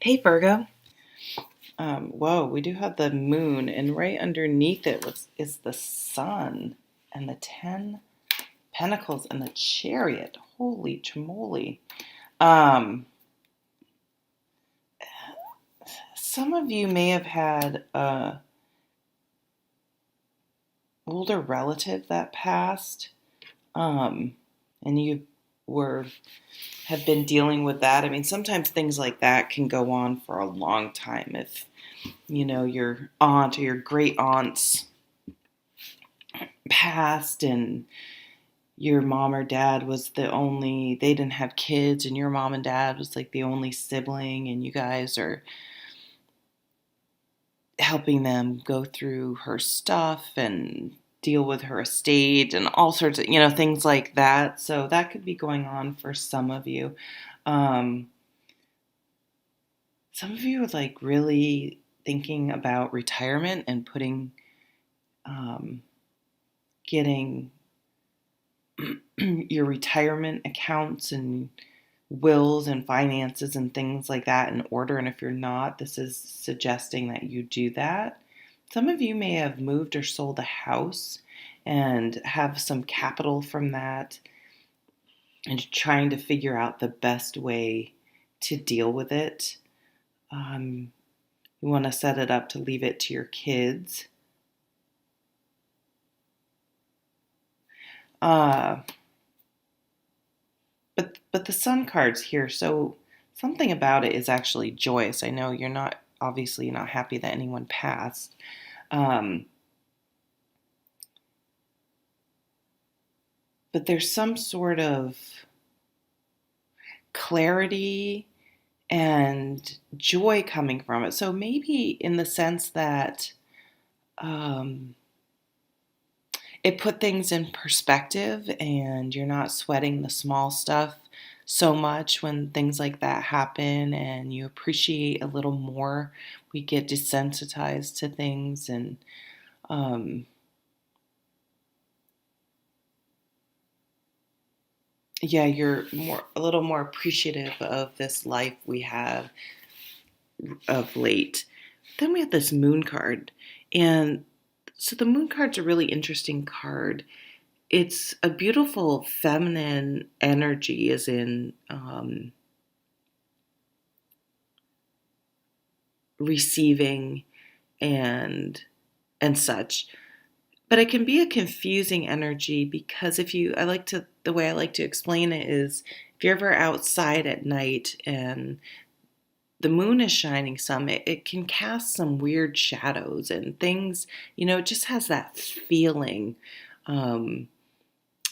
Hey Virgo. Whoa, we do have the moon, and right underneath it is the sun and the 10 pentacles and the chariot. Holy chamoly. Um, some of you may have had a older relative that passed, and you were have been dealing with that. I mean, sometimes things like that can go on for a long time if your aunt or your great aunts passed and your mom or dad was they didn't have kids, and your mom and dad was like the only sibling, and you guys are helping them go through her stuff and deal with her estate and all sorts of, things like that. So that could be going on for some of you. Um, some of you are like really thinking about retirement and getting your retirement accounts and wills and finances and things like that in order. And if you're not, this is suggesting that you do that. Some of you may have moved or sold a house and have some capital from that and trying to figure out the best way to deal with it. You want to set it up to leave it to your kids. But the sun card's here, so something about it is actually joyous. I know you're obviously not happy that anyone passed. But there's some sort of clarity and joy coming from it. So maybe in the sense that it put things in perspective and you're not sweating the small stuff so much when things like that happen, and you appreciate a little more. We get desensitized to things, and you're a little more appreciative of this life we have of late. Then we have this moon card, and so the moon card's a really interesting card. It's a beautiful feminine energy, as in receiving and such. But it can be a confusing energy because the way I like to explain it is, if you're ever outside at night and the moon is shining some, it can cast some weird shadows and things, it just has that feeling,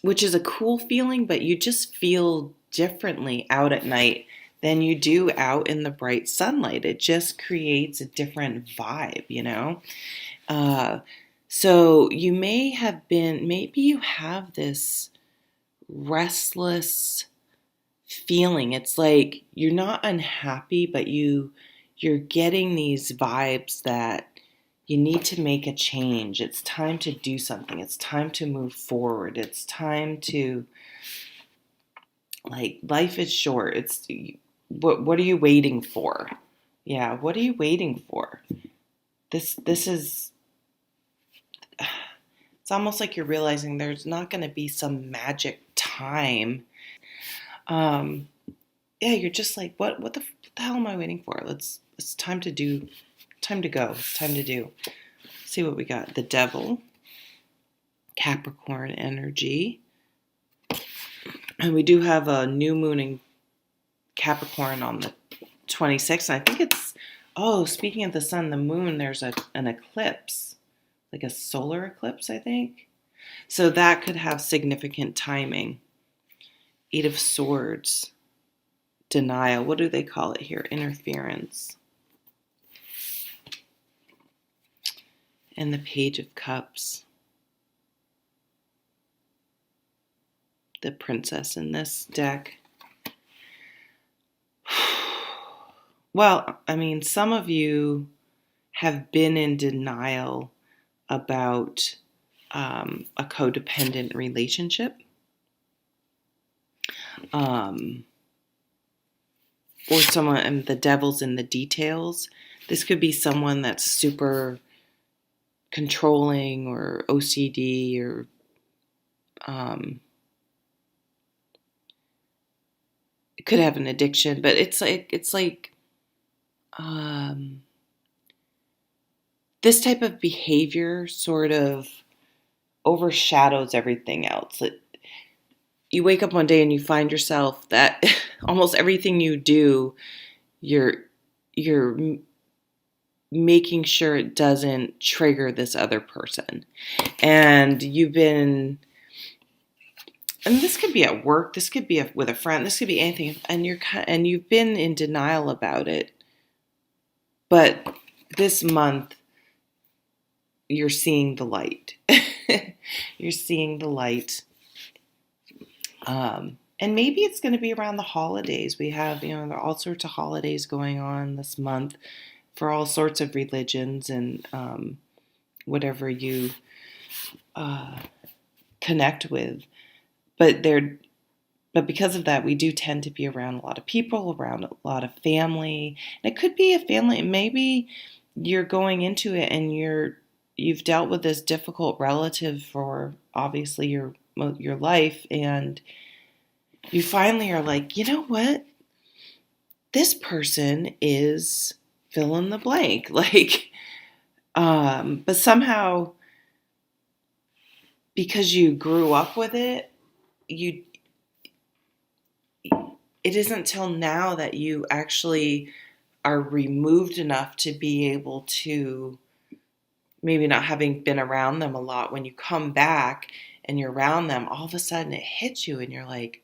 which is a cool feeling, but you just feel differently out at night than you do out in the bright sunlight. It just creates a different vibe. So maybe you have this restless feeling. It's like you're not unhappy, but you're getting these vibes that you need to make a change. It's time to do something. It's time to move forward. It's time to, like, life is short. What are you waiting for? Yeah, what are you waiting for? This is it's almost like you're realizing there's not going to be some magic time. You're just like, what the hell am I waiting for? It's time to do, time to go, it's time to do. See what we got. The Devil, Capricorn energy. And we do have a new moon in Capricorn on the 26th. And I think speaking of the sun, the moon, there's an eclipse, like a solar eclipse, I think. So that could have significant timing. Eight of Swords, denial. What do they call it here? Interference. And the Page of Cups. The Princess in this deck. Well, I mean, some of you have been in denial about a codependent relationship. or someone, and the devil's in the details. This could be someone that's super controlling or OCD, or it could have an addiction, but it's like this type of behavior sort of overshadows everything else. You wake up one day and you find yourself that almost everything you do, you're making sure it doesn't trigger this other person. And and this could be at work, this could be with a friend, this could be anything, and you've been in denial about it. But this month, you're seeing the light. You're seeing the light. And maybe it's going to be around the holidays. We have, there are all sorts of holidays going on this month for all sorts of religions and whatever you connect with. But because of that, we do tend to be around a lot of people, around a lot of family. And it could be a family. Maybe you're going into it and you've dealt with this difficult relative for obviously your life, and you finally are like, you know what? This person is fill in the blank. Like, but somehow, because you grew up with it, it isn't till now that you actually are removed enough to be able to, maybe not having been around them a lot, when you come back and you're around them, all of a sudden it hits you and you're like,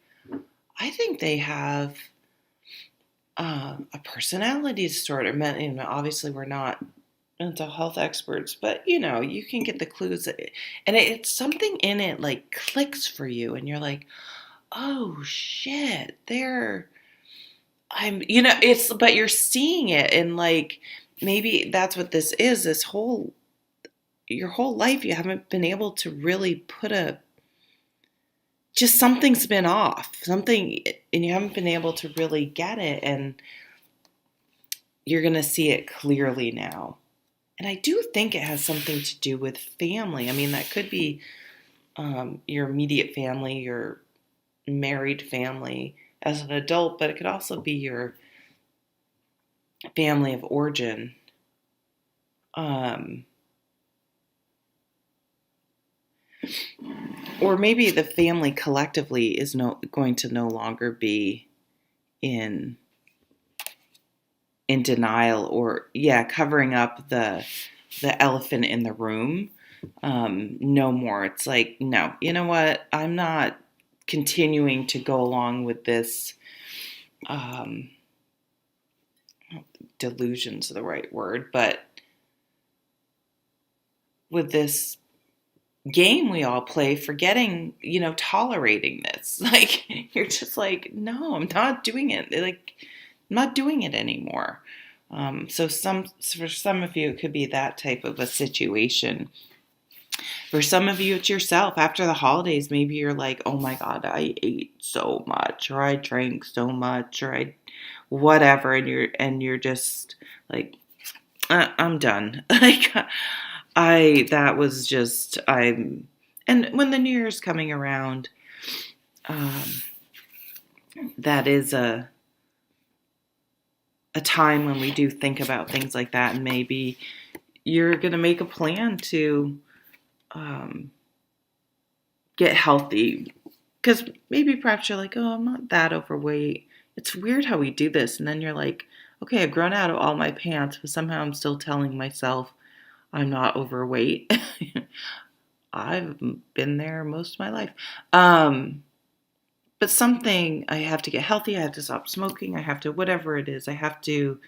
I think they have a personality disorder. And obviously we're not mental health experts, but you can get the clues, and it's something in it like clicks for you, and you're like, oh shit, but you're seeing it, and like, maybe that's what this is. Your whole life, you haven't been able to really just something's been off, and you haven't been able to really get it, and you're going to see it clearly now. And I do think it has something to do with family. I mean, that could be your immediate family, your married family as an adult, but it could also be your family of origin. Or maybe the family collectively is going to no longer be in denial, or covering up the elephant in the room. No more. It's like, no, you know what? I'm not continuing to go along with this. Delusion's the right word, but with this game we all play, forgetting, tolerating this. Like, you're just like, no, I'm not doing it. Like, I'm not doing it anymore. So for some of you, it could be that type of a situation. For some of you, it's yourself. After the holidays, maybe you're like, oh my God, I ate so much, or I drank so much, or I whatever, and you're just like, I'm done. Like, that was just, and when the New Year's coming around, that is a time when we do think about things like that, and maybe you're going to make a plan to get healthy, because maybe perhaps you're like, oh, I'm not that overweight. It's weird how we do this, and then you're like, okay, I've grown out of all my pants, but somehow I'm still telling myself I'm not overweight. I've been there most of my life. But something, I have to get healthy, I have to stop smoking, I have to, whatever it is, I have to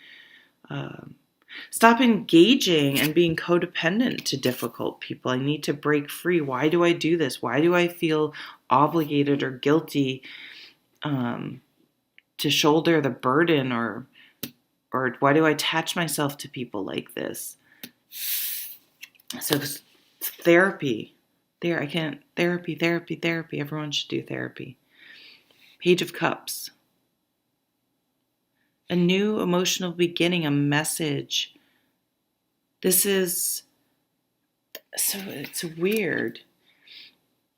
stop engaging and being codependent to difficult people. I need to break free. Why do I do this? Why do I feel obligated or guilty to shoulder the burden, or why do I attach myself to people like this? So therapy. Therapy. Everyone should do therapy. Page of Cups. A new emotional beginning, a message. This is, so it's weird.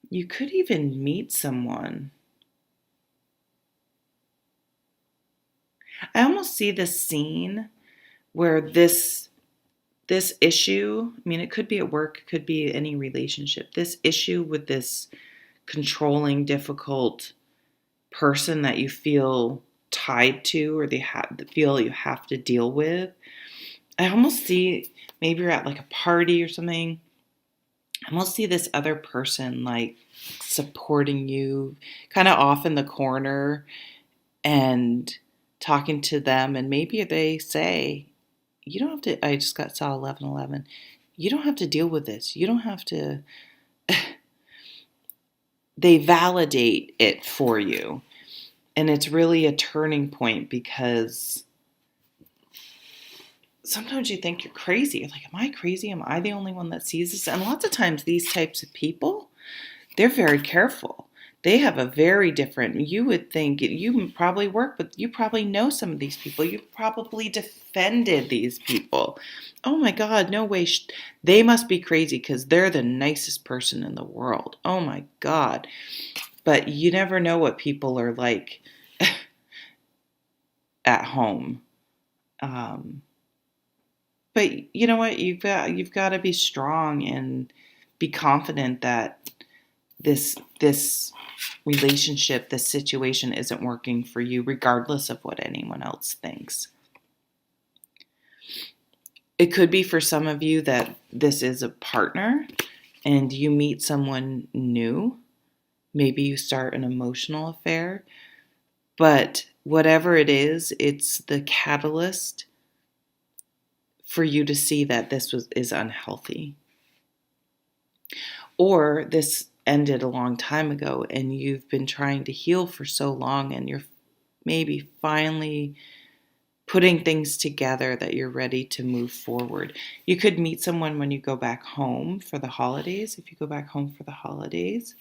You could even meet someone. I almost see this scene where this issue, I mean, it could be at work, it could be any relationship. This issue with this controlling, difficult person that you feel tied to, or they feel you have to deal with. I almost see, maybe you're at like a party or something. I almost see this other person like supporting you, kind of off in the corner, and talking to them. And maybe they say, you don't have to, I just saw 1111. You don't have to deal with this. You don't have to, they validate it for you. And it's really a turning point, because sometimes you think you're crazy. You're like, am I crazy? Am I the only one that sees this? And lots of times these types of people, they're very careful. They have a very different, you would think, you probably work with, you probably know some of these people. You've probably defended these people. Oh my God, no way. They must be crazy because they're the nicest person in the world. Oh my God. But you never know what people are like at home. But you know what? You've got to be strong and be confident that this relationship, this situation isn't working for you, regardless of what anyone else thinks. It could be for some of you that this is a partner and you meet someone new. Maybe you start an emotional affair. But whatever it is, it's the catalyst for you to see that is unhealthy. Or this ended a long time ago and you've been trying to heal for so long, and you're maybe finally putting things together that you're ready to move forward. You could meet someone when you go back home for the holidays. If you go back home for the holidays,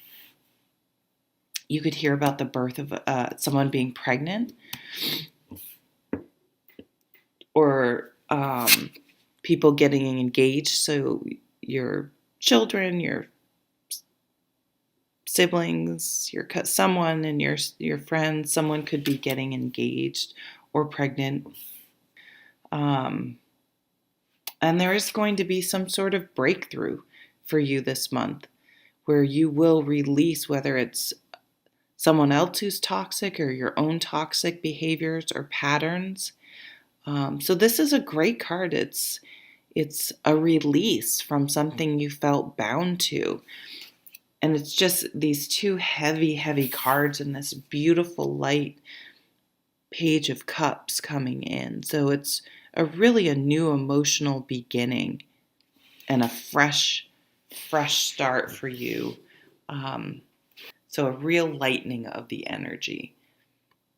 you could hear about the birth of someone being pregnant, or people getting engaged. So your children, your siblings, someone and your friends, someone could be getting engaged or pregnant. And there is going to be some sort of breakthrough for you this month, where you will release, whether it's someone else who's toxic or your own toxic behaviors or patterns. So this is a great card. It's a release from something you felt bound to. And it's just these two heavy, heavy cards and this beautiful light Page of Cups coming in. So it's really a new emotional beginning and a fresh start for you. So a real lightening of the energy.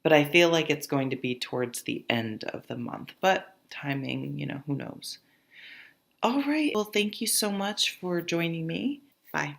But I feel like it's going to be towards the end of the month. But timing, who knows. All right. Well, thank you so much for joining me. Bye.